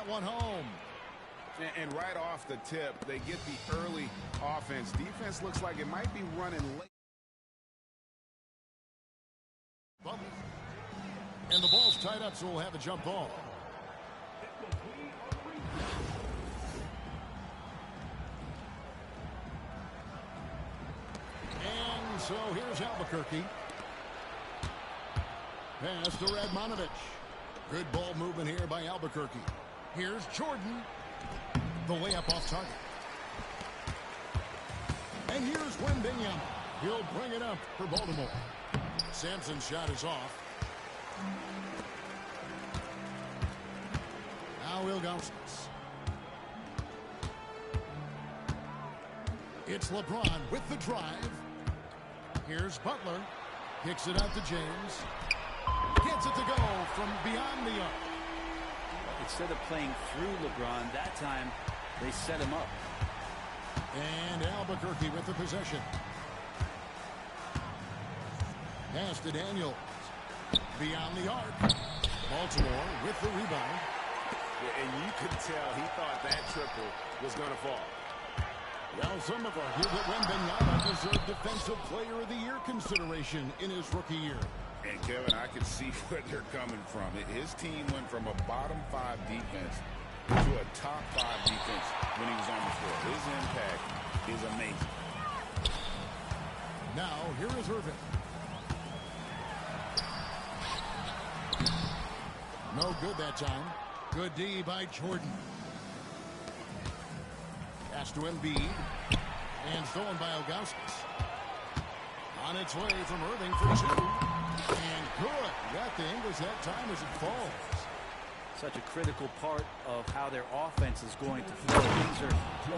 that one home. And right off the tip, they get the early offense. Defense looks like it might be running late. And the ball's tied up, so we'll have a jump ball. And so here's Albuquerque. Pass to Radmanovich. Good ball movement here by Albuquerque. Here's Jordan. The layup off target. And here's Wembanyama. He'll bring it up for Baltimore. Sampson's shot is off. Now Ilgauskas. It's LeBron with the drive. Here's Butler. Kicks it out to James. Gets it to go from beyond the arc. Instead of playing through LeBron, that time they set him up. And Albuquerque with the possession. Pass to Daniels. Beyond the arc. Baltimore with the rebound. Yeah, and you could tell he thought that triple was going to fall. Well, some have argued that Wembanyama deserved Defensive Player of the Year consideration in his rookie year. And, Kevin, I can see where they're coming from. His team went from a bottom 5 defense to a top 5 defense when he was on the floor. His impact is amazing. Now, here is Irving. No good that time. Good D by Jordan. Pass to Embiid. And stolen by Ilgauskas. On its way from Irving for 2. And good. Got the English that time as it falls. Such a critical part of how their offense is going to flow. Things are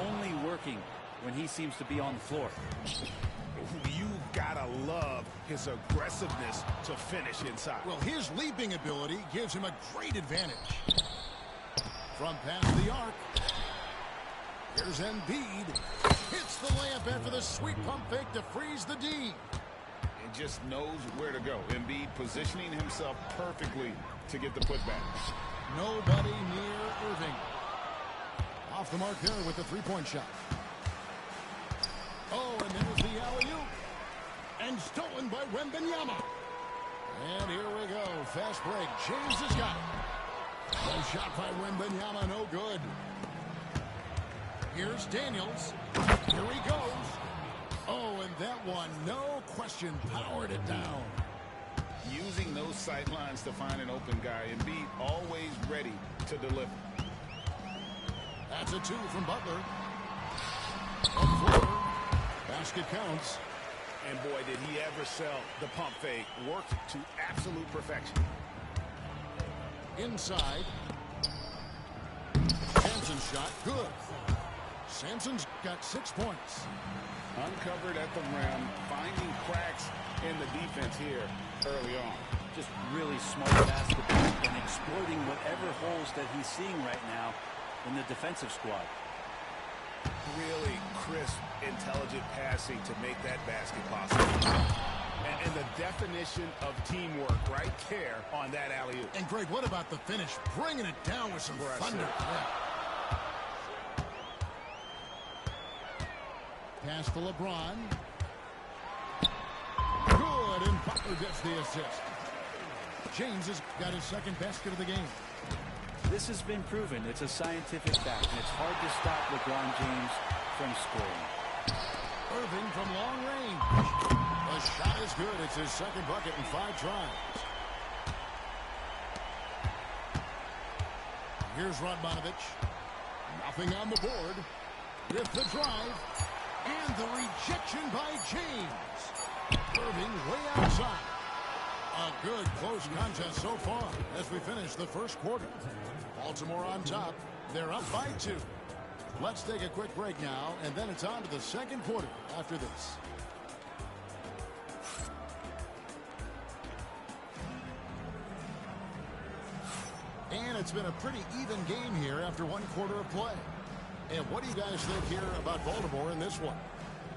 only working when he seems to be on the floor. You gotta love his aggressiveness to finish inside. Well, his leaping ability gives him a great advantage. From past the arc. Here's Embiid. Hits the layup after the sweet pump fake to freeze the D. And just knows where to go. Embiid positioning himself perfectly to get the putback. Nobody near Irving. Off the mark there with the three-point shot. Oh, and there's the alley-oop. And stolen by Wembanyama. And here we go. Fast break. James has got it. No shot by Wembanyama. No good. Here's Daniels. Here he goes. Oh, and that one, no question, powered it down. Using those sight lines to find an open guy. Embiid always ready to deliver. That's a 2 from Butler. Up floor. Basket counts. And boy, did he ever sell the pump fake. Worked to absolute perfection. Inside. Sampson's shot, good. Sampson's got 6 points. Uncovered at the rim, finding cracks in the defense here early on. Just really smart basketball and exploiting whatever holes that he's seeing right now in the defensive squad. Really crisp, intelligent passing to make that basket possible. And the definition of teamwork right there on that alley-oop. And Greg, what about the finish? Bringing it down with some thunder. Yeah. Pass to LeBron. Good, and Butler gets the assist. James has got his second basket of the game. This has been proven. It's a scientific fact, and it's hard to stop LeBron James from scoring. Irving from long range. The shot is good. It's his second bucket in 5 tries. Here's Radmanovich. Nothing on the board. With the drive. And the rejection by James. Irving way outside. A good close contest so far as we finish the first quarter. Baltimore on top. They're up by 2. Let's take a quick break now, and then it's on to the second quarter after this. And it's been a pretty even game here after 1 quarter of play. And what do you guys think here about Baltimore in this one?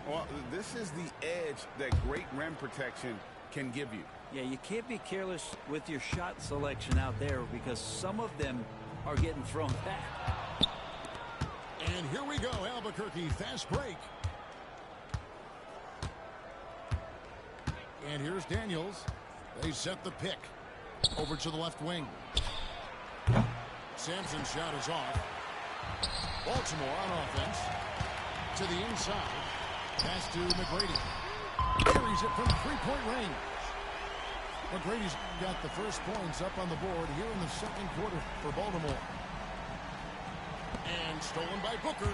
Well, this is the edge that great rim protection can give you. Yeah, you can't be careless with your shot selection out there because some of them are getting thrown back. And here we go, Albuquerque, fast break. And here's Daniels. They set the pick. Over to the left wing. Sampson's shot is off. Baltimore on offense. To the inside. Pass to McGrady. Carries it from three-point range. McGrady's got the first points up on the board here in the second quarter for Baltimore. And stolen by Booker.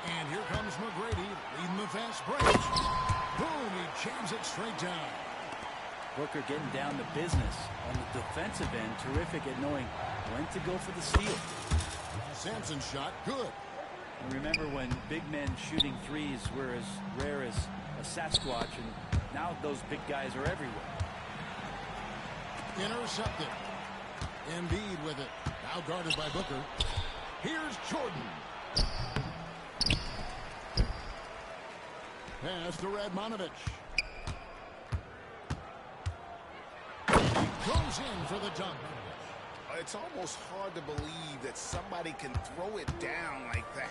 And here comes McGrady leading the fast break. Boom, he jams it straight down. Booker getting down to business on the defensive end. Terrific at knowing when to go for the steal. Sampson's shot, good. And remember when big men shooting threes were as rare as a Sasquatch, and now those big guys are everywhere. Intercepted. Embiid with it. Now guarded by Booker. Here's Jordan. Pass to Radmanovich. He goes in for the dunk. It's almost hard to believe that somebody can throw it down like that.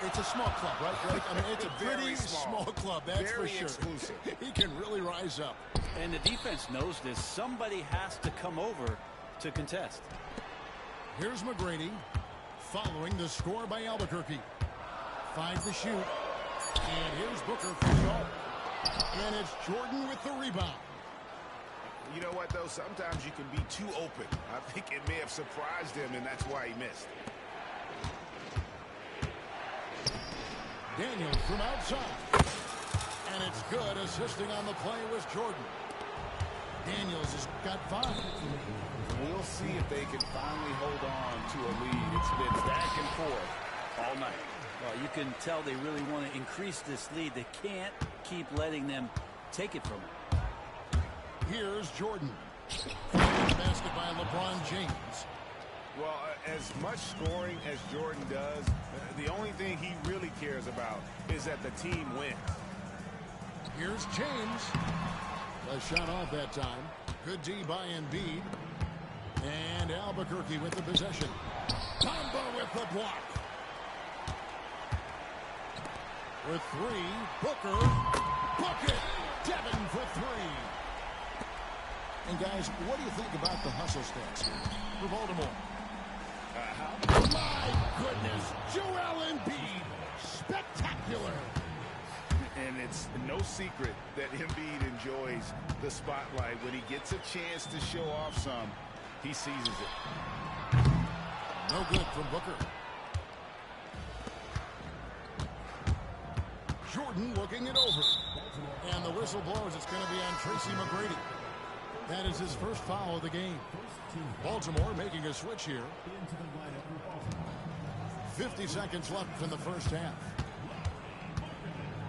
It's a small club, right, Greg? I mean, it's a Very pretty small club, that's Very for sure. exclusive. He can really rise up. And the defense knows this. Somebody has to come over to contest. Here's McGrady following the score by Albuquerque. 5 to shoot. And here's Booker for the arc. And it's Jordan with the rebound. You know what, though? Sometimes you can be too open. I think it may have surprised him, and that's why he missed. Daniels from outside. And it's good. Assisting on the play was Jordan. Daniels has got 5. We'll see if they can finally hold on to a lead. It's been back and forth all night. Well, you can tell they really want to increase this lead. They can't keep letting them take it from them. Here's Jordan. Basket by LeBron James. Well, as much scoring as Jordan does, the only thing he really cares about is that the team wins. Here's James. A shot off that time. Good D by Embiid. And Albuquerque with the possession. Tombo with the block. With 3, Booker. Bucket. Devin for 3. And guys, what do you think about the hustle stats here for Baltimore? My goodness, Joel Embiid, spectacular. And it's no secret that Embiid enjoys the spotlight. When he gets a chance to show off some, he seizes it. No good from Booker. Jordan looking it over. And the whistle blows. It's going to be on Tracy McGrady. That is his first foul of the game. Baltimore making a switch here. 50 seconds left in the first half.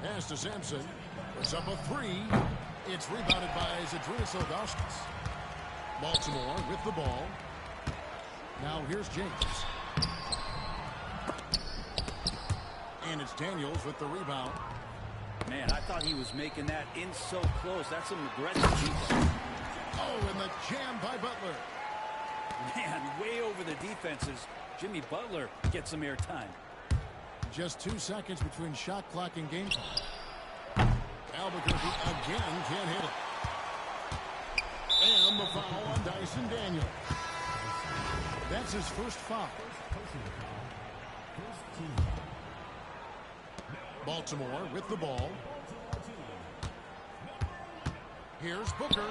Pass to Sampson. Puts up a 3. It's rebounded by Zydrunas Ilgauskas. Baltimore with the ball. Now here's James. And it's Daniels with the rebound. Man, I thought he was making that in so close. That's some aggressive defense. Oh, and the jam by Butler. Man, way over the defenses. Jimmy Butler gets some airtime. Just 2 seconds between shot clock and game time. Albuquerque again can't hit it. And the foul on Dyson Daniels. That's his first foul. Baltimore with the ball. Here's Booker.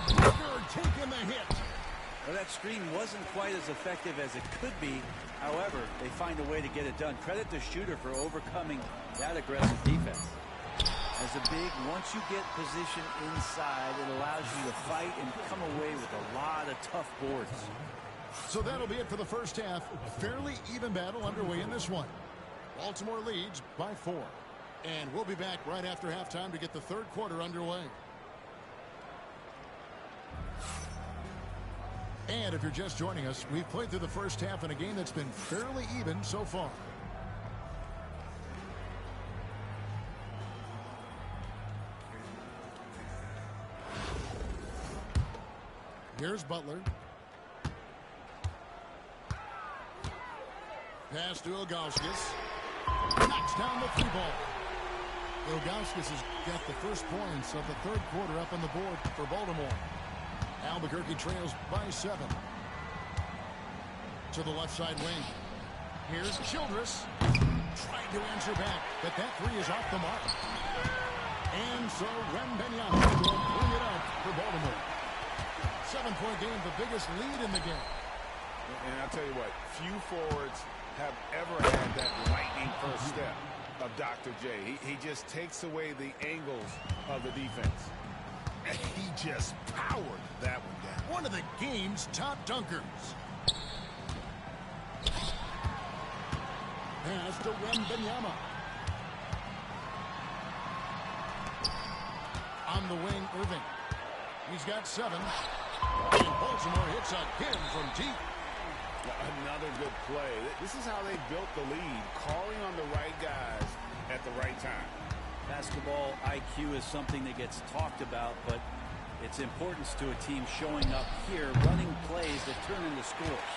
Booker taking the hit. Well, that screen wasn't quite as effective as it could be. However, they find a way to get it done. Credit the shooter for overcoming that aggressive defense. As a big, once you get position inside, it allows you to fight and come away with a lot of tough boards. So that'll be it for the first half. A fairly even battle underway in this one. Baltimore leads by 4. And we'll be back right after halftime to get the third quarter underway. And if you're just joining us, we've played through the first half in a game that's been fairly even so far. Here's Butler. Pass to Ilgauskas. Knocks down the three ball. Ilgauskas has got the first points of the third quarter up on the board for Baltimore. Albuquerque trails by 7. To the left side wing. Here's Childress. Trying to answer back, but that three is off the mark. And so Wembanyama will bring it up for Baltimore. 7-point game, the biggest lead in the game. And I'll tell you what, few forwards have ever had that lightning first step of Dr. J. He just takes away the angles of the defense. And he just powered that one down. One of the game's top dunkers. Pass to Wembanyama. On the wing, Irving. He's got 7. And Baltimore hits again from deep. Another good play. This is how they built the lead, calling on the right guys at the right time. Basketball IQ is something that gets talked about, but its importance to a team showing up here, running plays that turn into scores.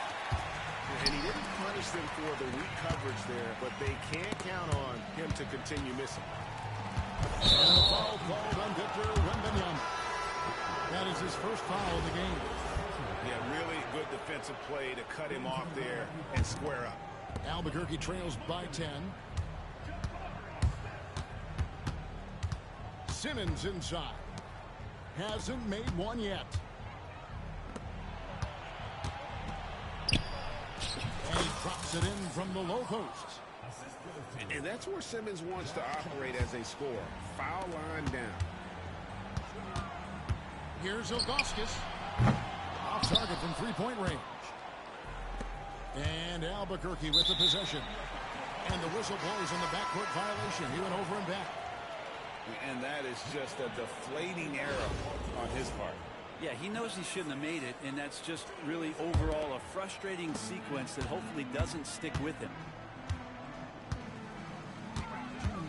And he didn't punish them for the weak coverage there, but they can't count on him to continue missing. And a foul called on Victor Wembanyama. That is his first foul of the game. Yeah, really good defensive play to cut him off there and square up. Albuquerque trails by 10. Simmons inside. Hasn't made one yet. And he drops it in from the low post. And that's where Simmons wants to operate as a scorer. Foul line down. Here's Ilgauskas. Off target from three-point range. And Albuquerque with the possession. And the whistle blows on the backcourt violation. He went over and back. And that is just a deflating error on his part. Yeah, he knows he shouldn't have made it, and that's just really overall a frustrating sequence that hopefully doesn't stick with him.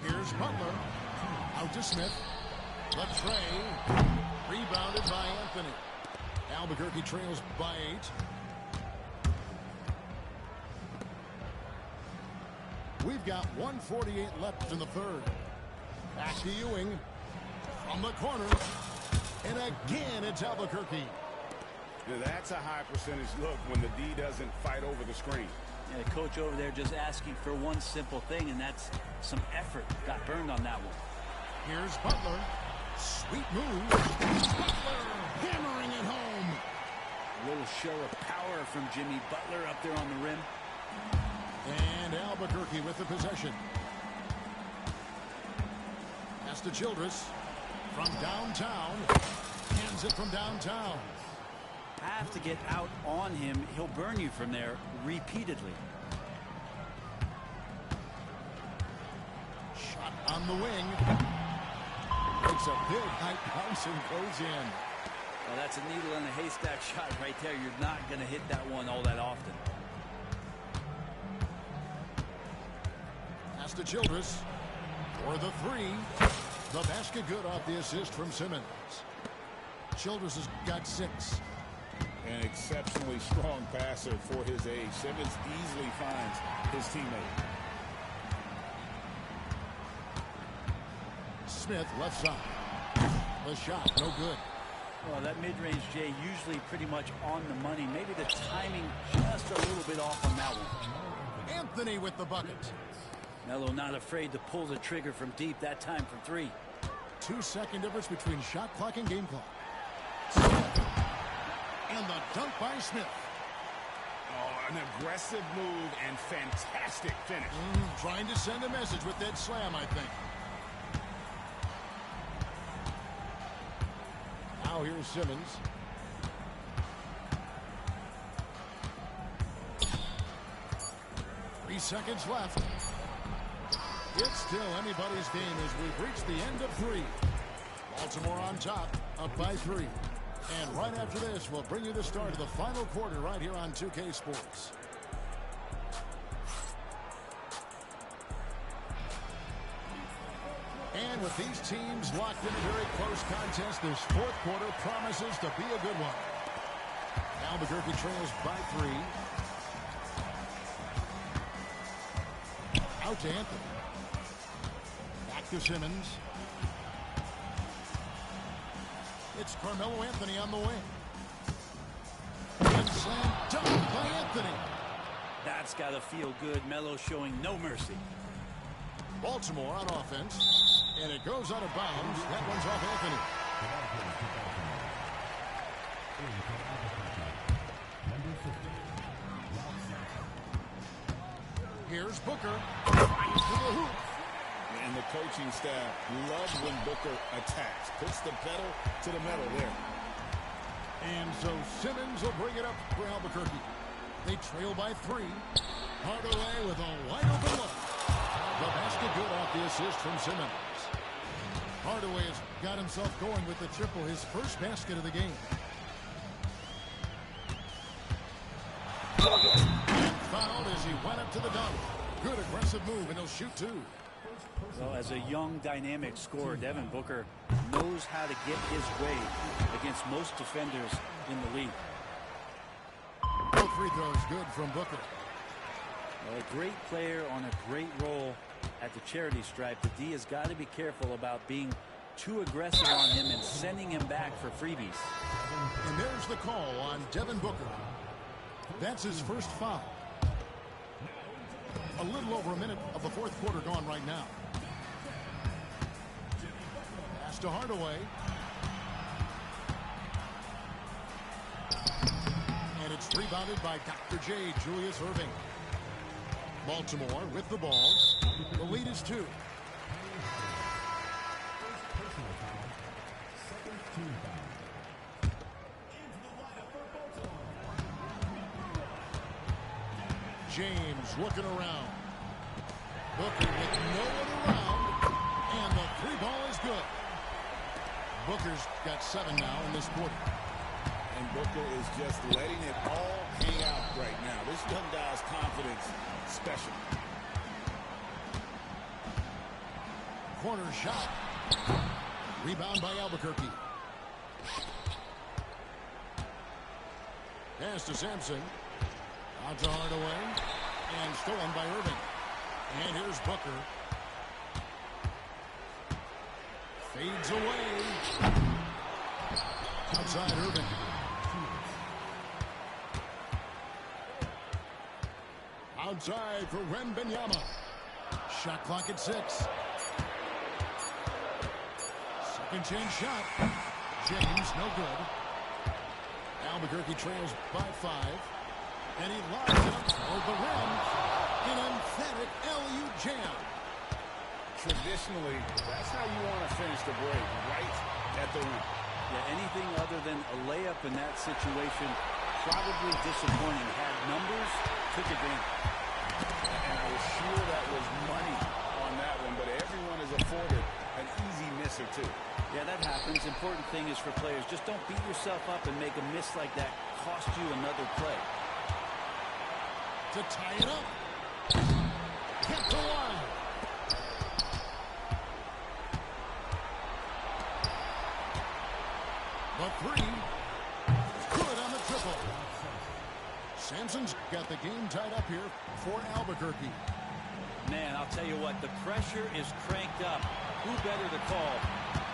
Here's Butler. Out to Smith. The tray. Rebounded by Anthony. Albuquerque trails by 8. We've got 1:48 left in the third. Back to Ewing. From the corner. And again, it's Albuquerque. Now that's a high percentage look when the D doesn't fight over the screen. Yeah, the coach over there just asking for one simple thing, and that's some effort. Got burned on that one. Here's Butler. Sweet move. Butler hammering it home. A little show of power from Jimmy Butler up there on the rim. And Albuquerque with the possession. Pass to Childress. From downtown. Hands it from downtown. Have to get out on him. He'll burn you from there repeatedly. Shot on the wing. Makes a big high bounce and goes in. Well, that's a needle in a haystack shot right there. You're not going to hit that one all that often. Pass to Childress. For the three. The basket good off the assist from Simmons. Childress has got 6. An exceptionally strong passer for his age. Simmons easily finds his teammate. Smith left side. The shot no good. Well, that mid-range, Jay, usually pretty much on the money. Maybe the timing just a little bit off on that one. Anthony with the bucket. Melo not afraid to pull the trigger from deep, that time from 3. 2-second difference between shot clock and game clock. Smith. And the dunk by Smith. Oh, an aggressive move and fantastic finish. Trying to send a message with that slam, I think. Now here's Simmons. Three seconds left. It's still anybody's game as we've reached the end of 3. Baltimore on top, up by 3. And right after this, we'll bring you the start of the final quarter right here on 2K Sports. And with these teams locked in a very close contest, this fourth quarter promises to be a good one. Albuquerque trails by 3. Out to Anthony. Back to Simmons. It's Carmelo Anthony on the wing. And slam dunk by Anthony. That's got to feel good. Melo showing no mercy. Baltimore on offense. And it goes out of bounds. That one's off Anthony. Here's Booker. Right to the hoop. And the coaching staff loves when Booker attacks. Puts the pedal to the metal there. And so Simmons will bring it up for Albuquerque. They trail by 3. Hardaway with a wide open look. The basket good off the assist from Simmons. Hardaway has got himself going with the triple, his first basket of the game. Fouled as he went up to the dunk. Good aggressive move, and he'll shoot 2. Well, as a young, dynamic scorer, Devin Booker knows how to get his way against most defenders in the league. Both free throws good from Booker. Well, a great player on a great role at the charity stripe. The D has got to be careful about being too aggressive on him and sending him back for freebies. And there's the call on Devin Booker. That's his first foul. A little over a minute of the fourth quarter gone right now. Pass to Hardaway. And it's rebounded by Dr. J, Julius Erving. Baltimore with the ball. The lead is 2. James looking around. Booker with no one around. And the 3-ball is good. Booker's got 7 now in this quarter. And Booker is just letting it all hang out right now. This young guy's confidence special. Corner shot. Rebound by Albuquerque. Pass to Sampson. Out to Hardaway. And stolen by Irving. And here's Booker. Fades away. Outside Irving. Outside for Wembanyama. Shot clock at 6. Second chance shot. James, no good. Albuquerque trails by 5. And he lobs it up toward the rim. An emphatic LU jam. Traditionally, that's how you want to finish the break, right at the rim. Yeah, anything other than a layup in that situation, probably disappointing. Had numbers, took advantage. And I was sure that was money on that one, but everyone is afforded an easy miss or 2. Yeah, that happens. Important thing is for players, just don't beat yourself up and make a miss like that cost you another play. To tie it up. Kept the line. The 3. Good on the triple. Sampson's got the game tied up here for Albuquerque. Man, I'll tell you what, the pressure is cranked up. Who better to call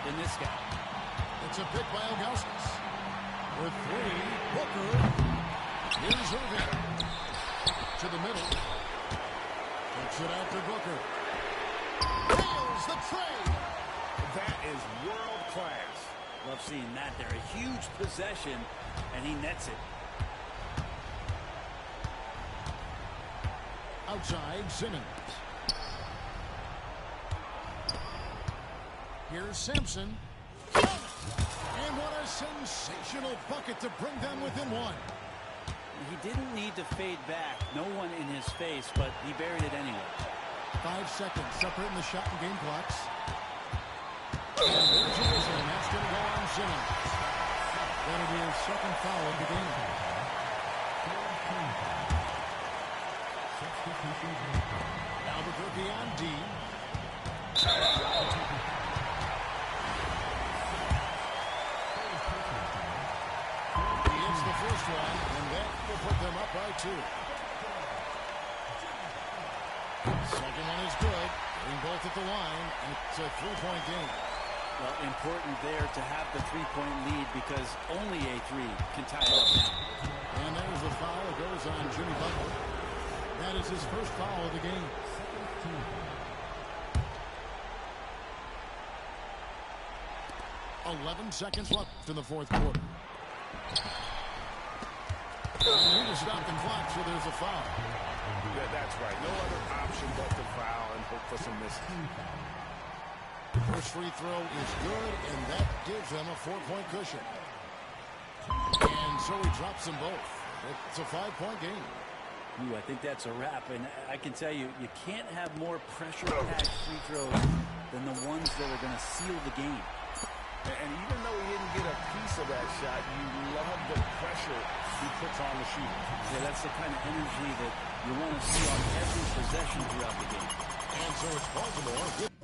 than this guy? It's a pick by Ilgauskas. With 3, Booker. Here's Irving. To the middle. Takes it out to Booker. Nails the trade. That is world class. Love seeing that there. A huge possession, and he nets it. Outside, Simmons. Here's Sampson. And what a sensational bucket to bring them within 1. He didn't need to fade back. No one in his face, but he buried it anyway. 5 seconds separating the shot and game clocks. And there's a whistle, and that's going to go on Simmons. That'll be his second foul of the game. Albuquerque on D. He hits the first one, and that will put them up by 2. Second one is both at the line, and it's a 3-point game. Well, important there to have the three-point lead because only a three can tie it up now. And there's the foul. It goes on Jimmy Butler. That is his first foul of the game. 11 seconds left in the fourth quarter. And he will stop the clock, so there's a foul. Yeah, that's right. No other option but to foul and hope for some misses. First free throw is good, and that gives them a 4-point cushion. And so he drops them both. It's a 5-point game. Ooh, I think that's a wrap, and I can tell you, you can't have more pressure-packed free throws than the ones that are going to seal the game. And even though he didn't get a piece of that shot, you love the pressure he puts on the shooter. Yeah, that's the kind of energy that you want to see on every possession throughout the game. And so it's Baltimore.